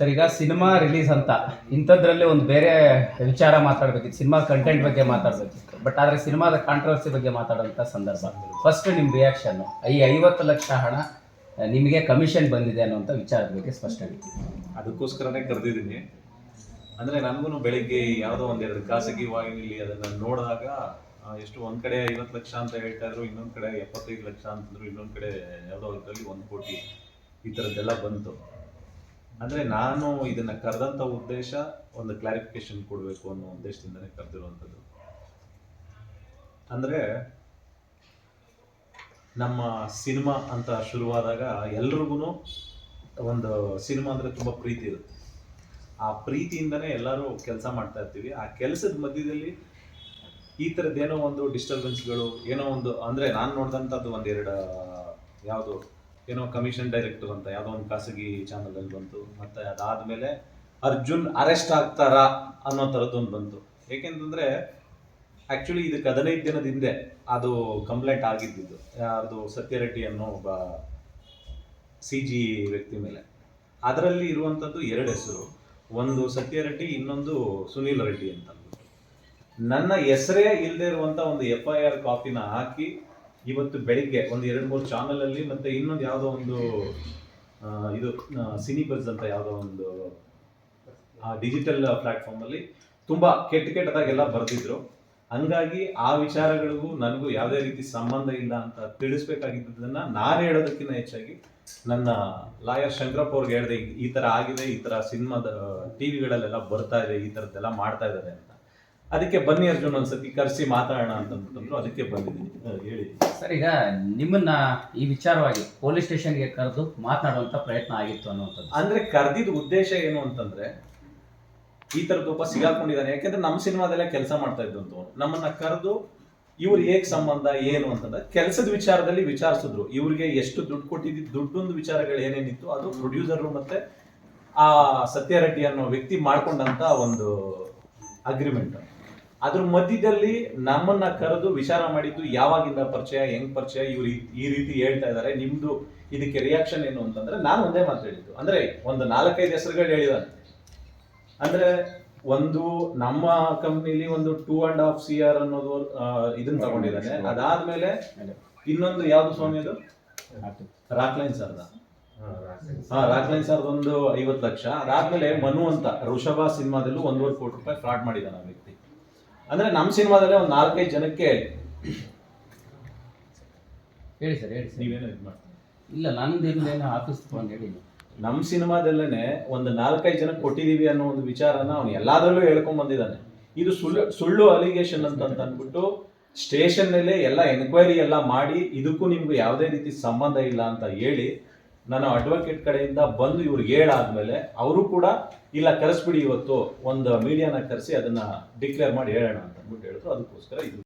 Sir, ಈಗ cinema release ಅಂತ ಇಂಥದ್ರಲ್ಲಿ ಒಂದು ಬೇರೆ ವಿಚಾರ ಮಾತಾಡಬೇಕಿತ್ತು, ಸಿನಿಮಾ ಕಂಟೆಂಟ್ ಬಗ್ಗೆ ಮಾತಾಡಬೇಕಿತ್ತು. ಬಟ್ ಆದರೆ ಸಿನಿಮಾದ ಕಾಂಟ್ರವರ್ಸಿ ಬಗ್ಗೆ ಮಾತಾಡೋಂಥ ಸಂದರ್ಭ. ಫಸ್ಟ್ ನಿಮ್ಮ ರಿಯಾಕ್ಷನ್ನು, ಈ 50 ಲಕ್ಷ ಹಣ ನಿಮಗೆ ಕಮಿಷನ್ ಬಂದಿದೆ ಅನ್ನೋಂಥ ವಿಚಾರದ ಬಗ್ಗೆ ಸ್ಪಷ್ಟನೆ. ಅದಕ್ಕೋಸ್ಕರನೇ ಕರೆದಿದ್ದೀನಿ. ಅಂದರೆ ನನಗೂ ಬೆಳಿಗ್ಗೆ ಯಾವುದೋ ಒಂದೆರಡು ಖಾಸಗಿ ವಾಹಿನಿಲಿ ಅದನ್ನು ನೋಡಿದಾಗ ಎಷ್ಟು ಒಂದು ಕಡೆ 50 ಲಕ್ಷ ಅಂತ ಹೇಳ್ತಾ ಇದ್ರು, ಇನ್ನೊಂದು ಕಡೆ 75 ಲಕ್ಷ ಅಂತಂದ್ರು, ಇನ್ನೊಂದು ಕಡೆ ಯಾವುದೋ ಇದರಲ್ಲಿ 1 ಕೋಟಿ ಈ ಥರದ್ದೆಲ್ಲ ಬಂತು. ಅಂದರೆ ನಾನು ಇದನ್ನು ಕರೆದಂಥ ಉದ್ದೇಶ ಒಂದು ಕ್ಲಾರಿಫಿಕೇಶನ್ ಕೊಡಬೇಕು ಅನ್ನೋ ಉದ್ದೇಶದಿಂದನೇ ಕರೆದಿರುವಂಥದ್ದು. ಅಂದರೆ ನಮ್ಮ ಸಿನಿಮಾ ಅಂತ ಶುರುವಾದಾಗ ಎಲ್ರಿಗೂ ಒಂದು ಸಿನಿಮಾ ಅಂದರೆ ತುಂಬ ಪ್ರೀತಿ ಇರುತ್ತೆ. ಆ ಪ್ರೀತಿಯಿಂದನೇ ಎಲ್ಲರೂ ಕೆಲಸ ಮಾಡ್ತಾ ಇರ್ತೀವಿ. ಆ ಕೆಲಸದ ಮಧ್ಯದಲ್ಲಿ ಈ ಥರದ್ದೇನೋ ಒಂದು ಡಿಸ್ಟರ್ಬೆನ್ಸ್ಗಳು, ಏನೋ ಒಂದು ಅಂದರೆ ನಾನು ನೋಡಿದಂಥದ್ದು ಒಂದೆರಡು ಯಾವುದು ಏನೋ ಕಮಿಷನ್ ಡೈರೆಕ್ಟರ್ ಅಂತ ಯಾವುದೋ ಒಂದು ಖಾಸಗಿ ಚಾನಲಲ್ಲಿ ಬಂತು. ಮತ್ತು ಅದಾದಮೇಲೆ ಅರ್ಜುನ್ ಅರೆಸ್ಟ್ ಆಗ್ತಾರಾ ಅನ್ನೋ ಥರದ್ದೊಂದು ಬಂತು. ಏಕೆಂತಂದರೆ ಆ್ಯಕ್ಚುಲಿ ಇದಕ್ಕೆ 15 ದಿನದ ಹಿಂದೆ ಅದು ಕಂಪ್ಲೇಂಟ್ ಆಗಿದ್ದು ಯಾರ್ದು ಸತ್ಯ ರೆಡ್ಡಿ ಅನ್ನೋ ಒಬ್ಬ CG ವ್ಯಕ್ತಿ ಮೇಲೆ. ಅದರಲ್ಲಿ ಇರುವಂಥದ್ದು 2 ಹೆಸರು, ಒಂದು ಸತ್ಯ ರೆಡ್ಡಿ, ಇನ್ನೊಂದು ಸುನೀಲ್ ರೆಡ್ಡಿ ಅಂತ ಅಂದ್ಬಿಟ್ಟು. ನನ್ನ ಹೆಸರೇ ಇಲ್ಲದೆ ಇರುವಂಥ ಒಂದು FIR ಕಾಪಿನ ಹಾಕಿ ಇವತ್ತು ಬೆಳಿಗ್ಗೆ ಒಂದು 2-3 ಚಾನಲಲ್ಲಿ ಮತ್ತು ಇನ್ನೊಂದು ಯಾವುದೋ ಒಂದು ಇದು ಸಿನಿಬಸ್ ಅಂತ ಯಾವುದೋ ಒಂದು ಡಿಜಿಟಲ್ ಪ್ಲ್ಯಾಟ್ಫಾರ್ಮಲ್ಲಿ ತುಂಬ ಕೆಟ್ಟದಾಗೆಲ್ಲ ಬರೆದಿದ್ರು. ಹಂಗಾಗಿ ಆ ವಿಚಾರಗಳಿಗೂ ನನಗೂ ಯಾವುದೇ ರೀತಿ ಸಂಬಂಧ ಇಲ್ಲ ಅಂತ ತಿಳಿಸ್ಬೇಕಾಗಿದ್ದದನ್ನು ನಾನು ಹೇಳೋದಕ್ಕಿಂತ ಹೆಚ್ಚಾಗಿ ನನ್ನ ಲಾಯರ್ ಶಂಕರಪ್ಪ ಅವ್ರಿಗೆ ಹೇಳಿದೆ, ಈ ಥರ ಆಗಿದೆ, ಈ ಥರ ಸಿನಿಮಾದ TV ಗಳಲ್ಲೆಲ್ಲ ಬರ್ತಾ ಇದೆ, ಈ ಥರದ್ದೆಲ್ಲ ಮಾಡ್ತಾ ಇದ್ದಾರೆ ಅಂತ. ಅದಕ್ಕೆ ಬನ್ನಿ ಅರ್ಜುನ್ ಒಂದ್ಸತಿ ಕರೆಸಿ ಮಾತಾಡೋಣ ಅಂತಂದ್ರು. ಅದಕ್ಕೆ ಬಂದಿದ್ದೀನಿ. ಹೇಳಿ ಸರ್, ಈಗ ನಿಮ್ಮನ್ನ ಈ ವಿಚಾರವಾಗಿ ಪೊಲೀಸ್ ಸ್ಟೇಷನ್ಗೆ ಕರೆದು ಮಾತನಾಡುವಂಥ ಪ್ರಯತ್ನ ಆಗಿತ್ತು ಅನ್ನುವಂಥದ್ದು. ಅಂದರೆ ಕರೆದಿದ್ದ ಉದ್ದೇಶ ಏನು ಅಂತಂದರೆ, ಈ ಥರದ್ದೊಬ್ಬ ಸಿಗಾಕೊಂಡಿದ್ದಾನೆ. ಯಾಕೆಂದ್ರೆ ನಮ್ಮ ಸಿನಿಮಾದಲ್ಲೇ ಕೆಲಸ ಮಾಡ್ತಾ ಇದ್ದಂತು ನಮ್ಮನ್ನ ಕರೆದು ಇವ್ರು ಹೇಗೆ ಸಂಬಂಧ ಏನು ಅಂತಂದ್ರೆ ಕೆಲಸದ ವಿಚಾರದಲ್ಲಿ ವಿಚಾರಿಸಿದ್ರು. ಇವ್ರಿಗೆ ಎಷ್ಟು ದುಡ್ಡು ಕೊಟ್ಟಿದ್ದು, ದುಡ್ಡೊಂದು ವಿಚಾರಗಳು ಏನೇನಿತ್ತು ಅದು ಪ್ರೊಡ್ಯೂಸರು ಮತ್ತೆ ಆ ಸತ್ಯ ರೆಡ್ಡಿ ಅನ್ನೋ ವ್ಯಕ್ತಿ ಮಾಡ್ಕೊಂಡಂತ ಒಂದು ಅಗ್ರಿಮೆಂಟ್. ಅದ್ರ ಮಧ್ಯದಲ್ಲಿ ನಮ್ಮನ್ನ ಕರೆದು ವಿಚಾರ ಮಾಡಿದ್ದು ಯಾವಾಗಿಂದ ಪರಿಚಯ, ಹೆಂಗ್ ಪರಿಚಯ, ಇವ್ರು ಈ ರೀತಿ ಹೇಳ್ತಾ ಇದ್ದಾರೆ, ನಿಮ್ದು ಇದಕ್ಕೆ ರಿಯಾಕ್ಷನ್ ಏನು ಅಂತಂದ್ರೆ ನಾನು ಒಂದೇ ಮಾತು ಹೇಳಿದ್ದು. ಅಂದ್ರೆ ಒಂದು 4-5 ಹೆಸರುಗಳು ಹೇಳಿದಾನೆ. ಅಂದ್ರೆ ಒಂದು ನಮ್ಮ ಕಂಪ್ನಿಲಿ ಒಂದು 2.5 CR ಅನ್ನೋದು ಇದನ್ನ ತಗೊಂಡಿದ್ದಾನೆ. ಅದಾದ್ಮೇಲೆ ಇನ್ನೊಂದು ಯಾವ್ದು ಸ್ವಾಮಿ ಅದು ರಾಕ್ಲೈನ್ ಸರ್ದ ರಾಕ್ಲೈನ್ ಸರ್ದ ಒಂದು 50 ಲಕ್ಷ. ಅದಾದ್ಮೇಲೆ ಮನು ಅಂತ ಋಷಭ ಸಿನಿಮಾದಲ್ಲೂ 1.5 ಕೋಟಿ ರೂಪಾಯಿ ಫ್ರಾಡ್ ಮಾಡಿದ್ದಾನೆ ಆ ವ್ಯಕ್ತಿ. ಅಂದ್ರೆ ನಮ್ಮ ಸಿನಿಮಾದಲ್ಲೇ ಒಂದು 4-5 ಜನಕ್ಕೆ ಹೇಳಿ ಸರ್, ಹೇಳಿ. ನೀವೇನೋ ಇದು ಮಾಡ್ತೀವಿ. ಇಲ್ಲ, ನಂದೇನು ಆಫೀಸ್ ತಗೊಂಡು ಹೇಳಿ. ನಮ್ಮ ಸಿನಿಮಾದಲ್ಲೇ ಒಂದು 4-5 ಜನಕ್ಕೆ ಕೊಟ್ಟಿದೀವಿ ಅನ್ನೋ ಒಂದು ವಿಚಾರನ ಅವನು ಎಲ್ಲಾದ್ರಲ್ಲೂ ಹೇಳ್ಕೊಂಡ್ ಬಂದಿದ್ದಾನೆ. ಇದು ಸುಳ್ಳು ಅಲಿಗೇಷನ್ ಅಂತ ಅಂದ್ಬಿಟ್ಟು ಸ್ಟೇಷನ್ನಲ್ಲೇ ಎಲ್ಲ ಎನ್ಕ್ವೈರಿ ಎಲ್ಲ ಮಾಡಿ ಇದಕ್ಕೂ ನಿಮ್ಗೆ ಯಾವುದೇ ರೀತಿ ಸಂಬಂಧ ಇಲ್ಲ ಅಂತ ಹೇಳಿ ನಾನು ಅಡ್ವೊಕೇಟ್ ಕಡೆಯಿಂದ ಬಂದು ಇವ್ರಿಗೆ ಹೇಳಾದ್ಮೇಲೆ ಅವರು ಕೂಡ ಇಲ್ಲ ಕರೆಸ್ಬಿಡಿ, ಇವತ್ತು ಒಂದು ಮೀಡಿಯಾನ ಕರೆಸಿ ಅದನ್ನ ಡಿಕ್ಲೇರ್ ಮಾಡಿ ಹೇಳೋಣ ಅಂತ ಅಂದ್ಬಿಟ್ಟು ಹೇಳಿದ್ರು. ಅದಕ್ಕೋಸ್ಕರ ಇದು